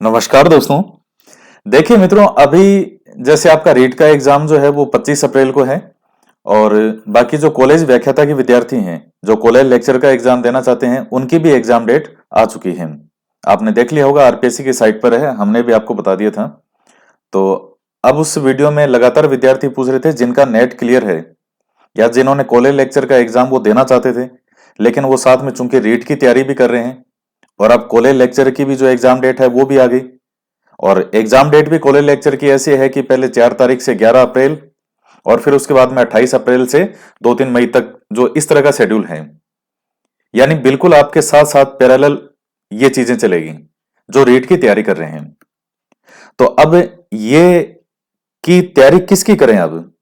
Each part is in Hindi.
नमस्कार दोस्तों। देखिए मित्रों, अभी जैसे आपका रीट का एग्जाम जो है वो 25 अप्रैल को है। और बाकी जो कॉलेज व्याख्याता के विद्यार्थी हैं, जो कॉलेज लेक्चर का एग्जाम देना चाहते हैं, उनकी भी एग्जाम डेट आ चुकी है। आपने देख लिया होगा, आरपीएससी की साइट पर है, हमने भी आपको बता दिया था। तो अब उस वीडियो में लगातार विद्यार्थी पूछ रहे थे जिनका नेट क्लियर है या जिन्होंने कॉलेज लेक्चर का एग्जाम वो देना चाहते थे, लेकिन वो साथ में चूंकि रीट की तैयारी भी कर रहे हैं और अब कॉलेज लेक्चर की भी जो एग्जाम डेट है वो भी आ गई। और एग्जाम डेट भी कॉलेज लेक्चर की ऐसी है कि पहले 4 तारीख से 11 अप्रैल और फिर उसके बाद में 28 अप्रैल से 2-3 मई तक, जो इस तरह का शेड्यूल है। यानी बिल्कुल आपके साथ साथ पैरेलल ये चीजें चलेगी जो रीट की तैयारी कर रहे हैं। तो अब ये की तैयारी किसकी करें अब?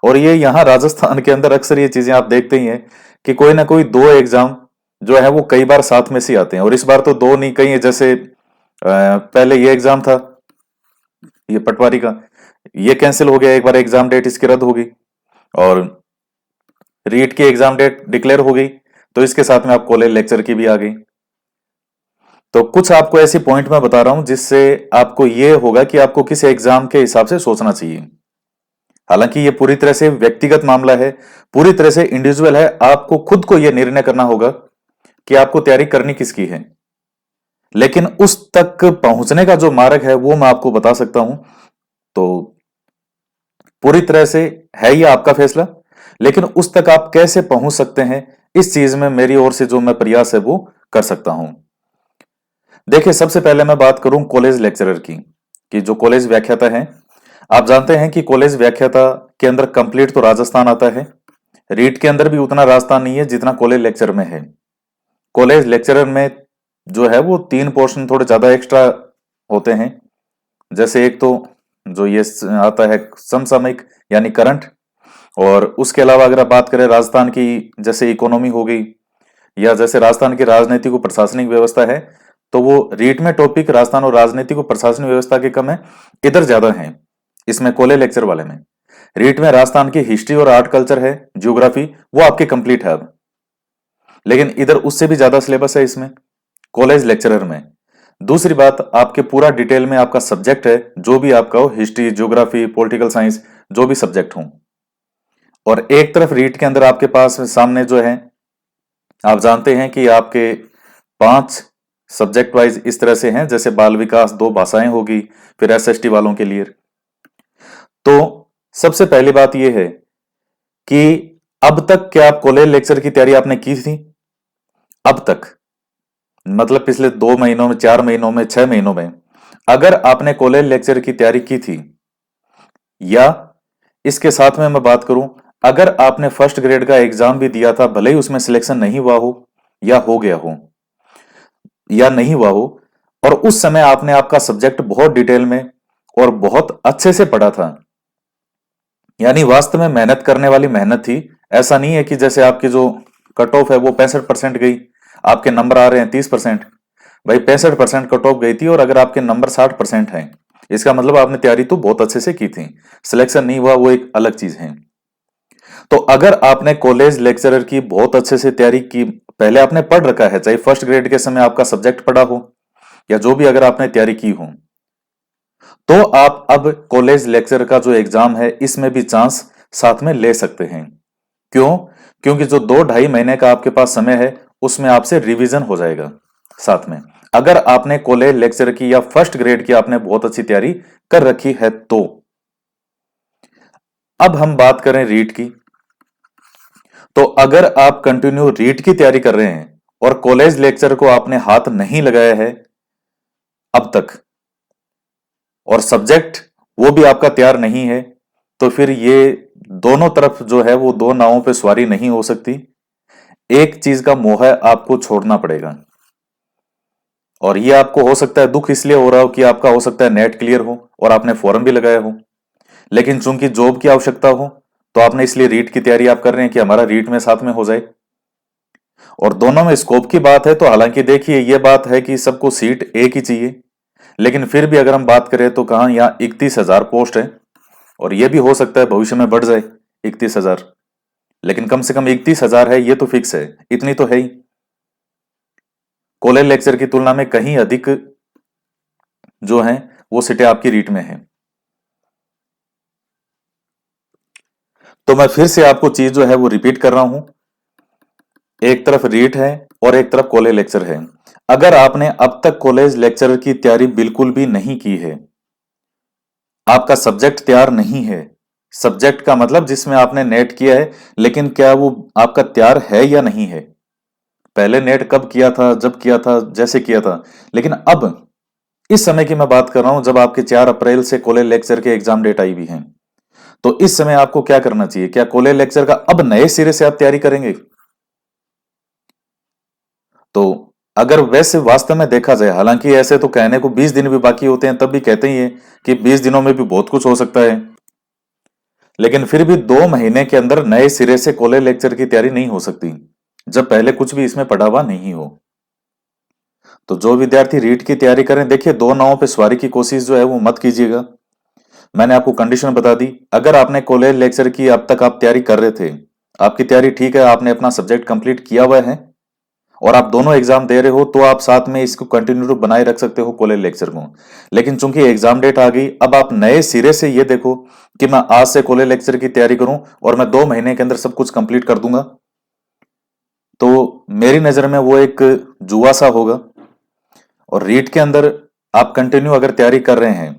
और ये यहाँ राजस्थान के अंदर अक्सर ये चीजें आप देखते ही हैं कि कोई ना कोई दो एग्जाम जो है वो कई बार साथ में से आते हैं। और इस बार तो दो नहीं, कई जैसे पहले ये एग्जाम था, ये पटवारी का, ये कैंसिल हो गया, एक बार एग्जाम डेट इसकी रद्द हो गई और रीट की एग्जाम डेट डिक्लेयर हो गई। तो इसके साथ में आप कॉलेज लेक्चर की भी आ गई। तो कुछ आपको ऐसी पॉइंट मैं बता रहा हूं जिससे आपको ये होगा कि आपको किस एग्जाम के हिसाब से सोचना चाहिए। हालांकि ये पूरी तरह से व्यक्तिगत मामला है, पूरी तरह से इंडिविजुअल है। आपको खुद को यह निर्णय करना होगा कि आपको तैयारी करनी किसकी है। लेकिन उस तक पहुंचने का जो मार्ग है वो मैं आपको बता सकता हूं। तो पूरी तरह से है ये आपका फैसला, लेकिन उस तक आप कैसे पहुंच सकते हैं, इस चीज में मेरी ओर से जो मैं प्रयास है वो कर सकता हूं। देखिए, सबसे पहले मैं बात करूं कॉलेज लेक्चरर की, कि जो कॉलेज व्याख्याता है। आप जानते हैं कि कॉलेज व्याख्याता के अंदर कंप्लीट तो राजस्थान आता है, रीट के अंदर भी उतना राजस्थान नहीं है जितना कॉलेज लेक्चर में है। कॉलेज लेक्चरर में जो है वो 3 पोर्शन थोड़े ज्यादा एक्स्ट्रा होते हैं। जैसे एक तो जो ये आता है समसामयिक, यानी करंट। और उसके अलावा अगर आप बात करें राजस्थान की, जैसे इकोनॉमी हो गई, या जैसे राजस्थान की राजनीतिक और प्रशासनिक व्यवस्था है, तो वो रीट में टॉपिक राजस्थान और राजनीतिक और प्रशासनिक व्यवस्था के कम है, इधर ज्यादा है इसमें कॉलेज लेक्चर वाले में। रीट में राजस्थान की हिस्ट्री और आर्ट कल्चर है, ज्योग्राफी, वो आपके कंप्लीट है अब। लेकिन इधर उससे भी ज्यादा सिलेबस है इसमें कॉलेज लेक्चरर में। दूसरी बात, आपके पूरा डिटेल में आपका सब्जेक्ट है, जो भी आपका हो, हिस्ट्री, ज्योग्राफी, पॉलिटिकल साइंस, जो भी सब्जेक्ट हो। और एक तरफ रीट के अंदर आपके पास सामने जो है, आप जानते हैं कि आपके 5 सब्जेक्ट वाइज इस तरह से हैं, जैसे बाल विकास, 2 भाषाएं होगी, फिर एसएसटी वालों के लिए। तो सबसे पहली बात यह है कि अब तक क्या आप कॉलेज लेक्चर की तैयारी आपने की थी? अब तक मतलब पिछले 2 महीनों में, 4 महीनों में, 6 महीनों में, अगर आपने कॉलेज लेक्चर की तैयारी की थी, या इसके साथ में मैं बात करूं, अगर आपने फर्स्ट ग्रेड का एग्जाम भी दिया था, भले ही उसमें सिलेक्शन नहीं हुआ हो, या हो गया हो, या नहीं हुआ हो, और उस समय आपने आपका सब्जेक्ट बहुत डिटेल में और बहुत अच्छे से पढ़ा था, यानी वास्तव में मेहनत करने वाली मेहनत थी। ऐसा नहीं है कि जैसे आपकी जो कट ऑफ है वो 65% गई, आपके नंबर आ रहे हैं 30%। भाई 65% कट ऑफ गई थी, और अगर आपके नंबर 60% हैं, इसका मतलब आपने तैयारी तो बहुत अच्छे से की थी। सिलेक्शन नहीं हुआ वो एक अलग चीज है। तो अगर आपने कॉलेज लेक्चरर की बहुत अच्छे से तैयारी की, पहले आपने पढ़ रखा है, चाहे फर्स्ट ग्रेड के समय आपका सब्जेक्ट पढ़ा हो या जो भी, अगर आपने तैयारी की हो, तो आप अब कॉलेज लेक्चर का जो एग्जाम है इसमें भी चांस साथ में ले सकते हैं। क्यों? क्योंकि जो 2-2.5 महीने का आपके पास समय है, उसमें आपसे रिवीजन हो जाएगा साथ में, अगर आपने कॉलेज लेक्चर की या फर्स्ट ग्रेड की आपने बहुत अच्छी तैयारी कर रखी है तो। अब हम बात करें रीट की। तो अगर आप कंटिन्यू रीट की तैयारी कर रहे हैं और कॉलेज लेक्चर को आपने हाथ नहीं लगाया है अब तक, और सब्जेक्ट वो भी आपका तैयार नहीं है, तो फिर ये दोनों तरफ जो है वो दो नावों पे सवारी नहीं हो सकती। एक चीज का मोह है, आपको छोड़ना पड़ेगा। और ये आपको हो सकता है दुख इसलिए हो रहा हो कि आपका हो सकता है नेट क्लियर हो और आपने फॉर्म भी लगाया हो, लेकिन चूंकि जॉब की आवश्यकता हो, तो आपने इसलिए रीट की तैयारी आप कर रहे हैं कि हमारा रीट में साथ में हो जाए। और दोनों में स्कोप की बात है, तो हालांकि देखिए ये बात है कि सबको सीट एक ही चाहिए, लेकिन फिर भी अगर हम बात करें तो कहाँ, यहाँ 31,000 पोस्ट है, और ये भी हो सकता है भविष्य में बढ़ जाए 31,000, लेकिन कम से कम 31,000 है, ये तो फिक्स है, इतनी तो है ही। कॉलेज लेक्चर की तुलना में कहीं अधिक जो हैं वो सीटें आपकी रीट में हैं। तो मैं फिर से आपको चीज जो है वो रिपीट कर रहा हूं, एक तरफ रीट है और एक तरफ कॉलेज लेक्चर है। अगर आपने अब तक कॉलेज लेक्चर की तैयारी बिल्कुल भी नहीं की है, आपका सब्जेक्ट तैयार नहीं है, सब्जेक्ट का मतलब जिसमें आपने नेट किया है, लेकिन क्या वो आपका तैयार है या नहीं है? पहले नेट कब किया था, जब किया था, जैसे किया था, लेकिन अब इस समय की मैं बात कर रहा हूं जब आपके 4 अप्रैल से कॉलेज लेक्चर के एग्जाम डेट आई हुई है। तो इस समय आपको क्या करना चाहिए? क्या कॉलेज लेक्चर का अब नए सिरे से आप तैयारी करेंगे? तो अगर वैसे वास्तव में देखा जाए, हालांकि ऐसे तो कहने को 20 दिन भी बाकी होते हैं, तब भी कहते ही है कि 20 दिनों में भी बहुत कुछ हो सकता है, लेकिन फिर भी 2 महीने के अंदर नए सिरे से कॉलेज लेक्चर की तैयारी नहीं हो सकती जब पहले कुछ भी इसमें पढ़ा हुआ नहीं हो। तो जो विद्यार्थी रीट की तैयारी करें, देखिए, दो नावों पे सवारी की कोशिश जो है वो मत कीजिएगा। मैंने आपको कंडीशन बता दी, अगर आपने कॉलेज लेक्चर की अब तक आप तैयारी कर रहे थे, आपकी तैयारी ठीक है, आपने अपना सब्जेक्ट कंप्लीट किया हुआ है और आप दोनों एग्जाम दे रहे हो, तो आप साथ में इसको कंटिन्यू बनाए रख सकते हो कॉलेज लेक्चर को। लेकिन चूंकि एग्जाम डेट आ गई, अब आप नए सिरे से ये देखो कि मैं आज से कॉलेज लेक्चर की तैयारी करूं और मैं 2 महीने के अंदर सब कुछ कंप्लीट कर दूंगा, तो मेरी नजर में वो एक जुआ सा होगा। और रीट के अंदर आप कंटिन्यू अगर तैयारी कर रहे हैं,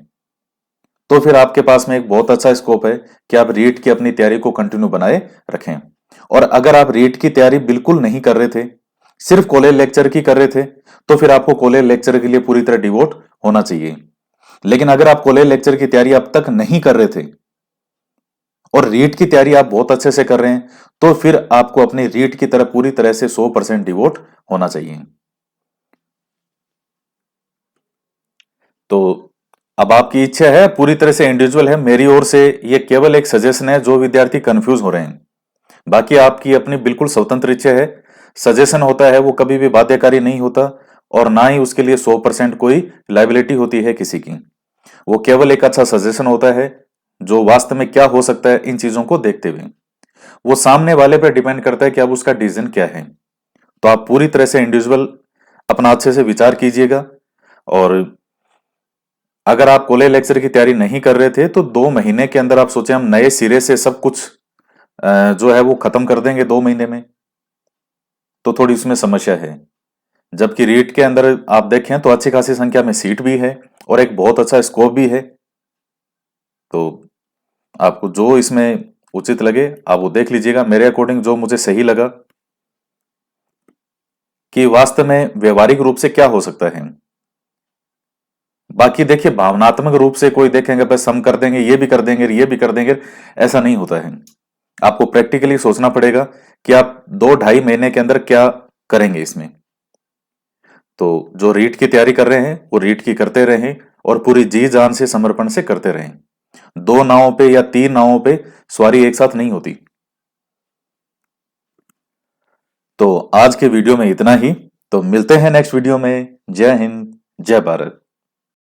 तो फिर आपके पास में एक बहुत अच्छा स्कोप है कि आप रीट की अपनी तैयारी को कंटिन्यू बनाए रखें। और अगर आप रीट की तैयारी बिल्कुल नहीं कर रहे थे, सिर्फ कॉलेज लेक्चर की कर रहे थे, तो फिर आपको कॉलेज लेक्चर के लिए पूरी तरह डिवोट होना चाहिए। लेकिन अगर आप कॉलेज लेक्चर की तैयारी अब तक नहीं कर रहे थे और रीट की तैयारी आप बहुत अच्छे से कर रहे हैं, तो फिर आपको अपनी रीट की तरफ पूरी तरह से 100% डिवोट होना चाहिए। तो अब आपकी इच्छा है, पूरी तरह से इंडिविजुअल है, मेरी ओर से ये केवल एक सजेशन है जो विद्यार्थी कंफ्यूज हो रहे हैं। बाकी आपकी अपनी बिल्कुल स्वतंत्र इच्छा है। सजेशन होता है वो कभी भी बाध्यकारी नहीं होता, और ना ही उसके लिए 100% कोई लाइबिलिटी होती है किसी की। वो केवल एक अच्छा सजेशन होता है जो वास्तव में क्या हो सकता है इन चीजों को देखते हुए। वो सामने वाले पर डिपेंड करता है कि अब उसका डिसीजन क्या है। तो आप पूरी तरह से इंडिविजुअल अपना अच्छे से विचार कीजिएगा। और अगर आप कॉलेज लेक्चर की तैयारी नहीं कर रहे थे, तो 2 महीने के अंदर आप सोचे हम नए सिरे से सब कुछ जो है वो खत्म कर देंगे 2 महीने में, तो थोड़ी उसमें समस्या है। जबकि रीट के अंदर आप देखें तो अच्छी खासी संख्या में सीट भी है और एक बहुत अच्छा स्कोप भी है। तो आपको जो इसमें उचित लगे आप वो देख लीजिएगा। मेरे अकॉर्डिंग जो मुझे सही लगा कि वास्तव में व्यवहारिक रूप से क्या हो सकता है। बाकी देखिए, भावनात्मक रूप से कोई देखेंगे बस हम कर देंगे, ये भी कर देंगे, ये भी कर देंगे, ऐसा नहीं होता है। आपको प्रैक्टिकली सोचना पड़ेगा कि आप 2-2.5 महीने के अंदर क्या करेंगे इसमें। तो जो रीट की तैयारी कर रहे हैं वो रीट की करते रहें और पूरी जी जान से समर्पण से करते रहें। 2 नावों पे या 3 नावों पे सवारी एक साथ नहीं होती। तो आज के वीडियो में इतना ही। तो मिलते हैं नेक्स्ट वीडियो में। जय हिंद, जय भारत।